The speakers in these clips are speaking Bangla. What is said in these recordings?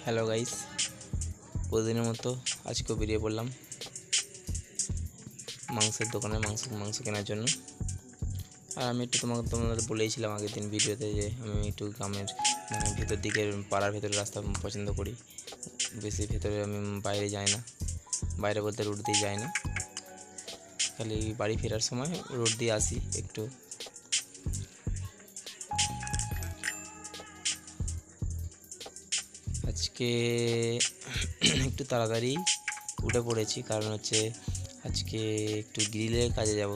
হ্যালো গাইস, প্রতিদিনের মতো আজকেও বেরিয়ে পড়লাম মাংসের দোকানে মাংস কেনার জন্য। আর আমি একটু তোমাদের বলেইছিলাম আগের দিন ভিডিওতে যে আমি একটু গ্রামের ভেতর দিকের পাড়ার ভেতরের রাস্তা পছন্দ করি। বেশি ভেতরে আমি বাইরে যাই না, বাইরে বলতে রোড দিয়ে যাই না, খালি বাড়ি ফেরার সময় রোড দিয়ে আসি একটু। আজকে একটু তাড়াতাড়ি উঠে পড়েছি, কারণ হচ্ছে আজকে একটু গ্রিলের কাজে যাব,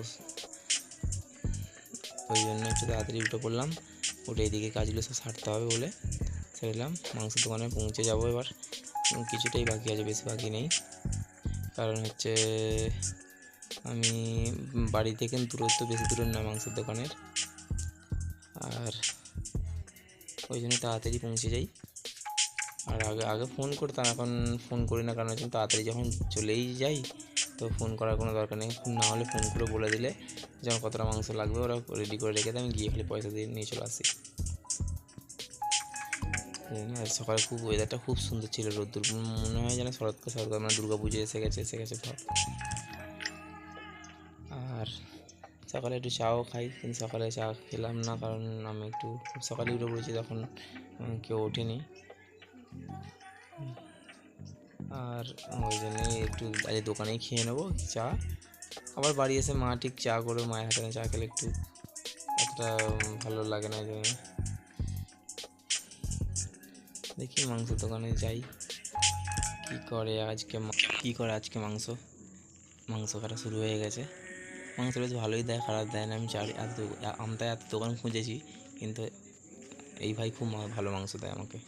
ওই জন্য একটু তাড়াতাড়ি উঠে পড়লাম। উঠে এদিকে কাজগুলো সব সারতে হবে বলে সেরলাম। মাংসের দোকানে পৌঁছে যাব এবার, কিছুটাই বাকি আছে, বেশি বাকি নেই। কারণ হচ্ছে আমি বাড়ি থেকে দূরত্ব বেশি দূরের নয় মাংসের দোকানের, আর ওই জন্য তাড়াতাড়ি পৌঁছে যাই। আর আগে ফোন করতাম, এখন ফোন করি না, কারণ হচ্ছে তাড়াতাড়ি যখন চলেই যাই তো ফোন করার কোনো দরকার নেই। না হলে ফোন করে বলে দিলে যেমন কতটা মাংস লাগবে ওরা রেডি করে রেখে দেয়, আমি গিয়ে খালি পয়সা দিয়ে নিয়ে চলে আসি। আর সকালে খুব ওয়েদারটা খুব সুন্দর ছিল, রোদ্দুর মনে হয় যেন শরৎকাল মানে দুর্গা পুজো এসে গেছে ধর। আর সকালে একটু চাও খাই, কিন্তু সকালে চা খেলাম না, কারণ আমি একটু খুব সকালে উঠে পড়েছি, তখন কেউ ওঠেনি। আর ওই জন্যই একটু আজ দোকানেই খেয়ে নেবো চা। আবার বাড়ি এসে মা ঠিক চা করে, মায়ের হাতে চা খেলে একটু অতটা ভালো লাগে না। ওই জন্য দেখি মাংসের দোকানে যাই, কী করে আজকে মাংস কাটা শুরু হয়ে গেছে। মাংস বেশ ভালোই দেয়, খারাপ দেয় না। আমি এত দোকান খুঁজেছি, কিন্তু এই ভাই খুব ভালো মাংস দেয় আমাকে।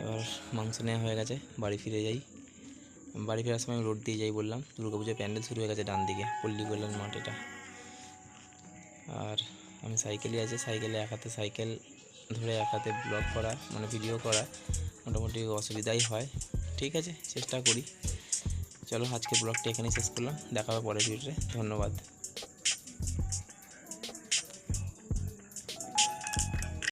এবার মাংস নেওয়া হয়ে গেছে, বাড়ি ফিরে যাই। বাড়ি ফেরার সময় আমি রোড দিয়ে যাই বললাম, দুর্গাপুজোর প্যান্ডেল শুরু হয়ে গেছে ডান দিকে, পল্লী কল্যাণ মাঠ এটা। আর আমি সাইকেলই আছে, সাইকেলে এক হাতে সাইকেল ধরে এক হাতে ব্লগ করা মানে ভিডিও করা মোটামুটি অসুবিধাই হয়। ঠিক আছে, চেষ্টা করি। চলো আজকে ব্লগটা এখানেই শেষ করলাম, দেখা হবে পরের ভিডিওতে। ধন্যবাদ।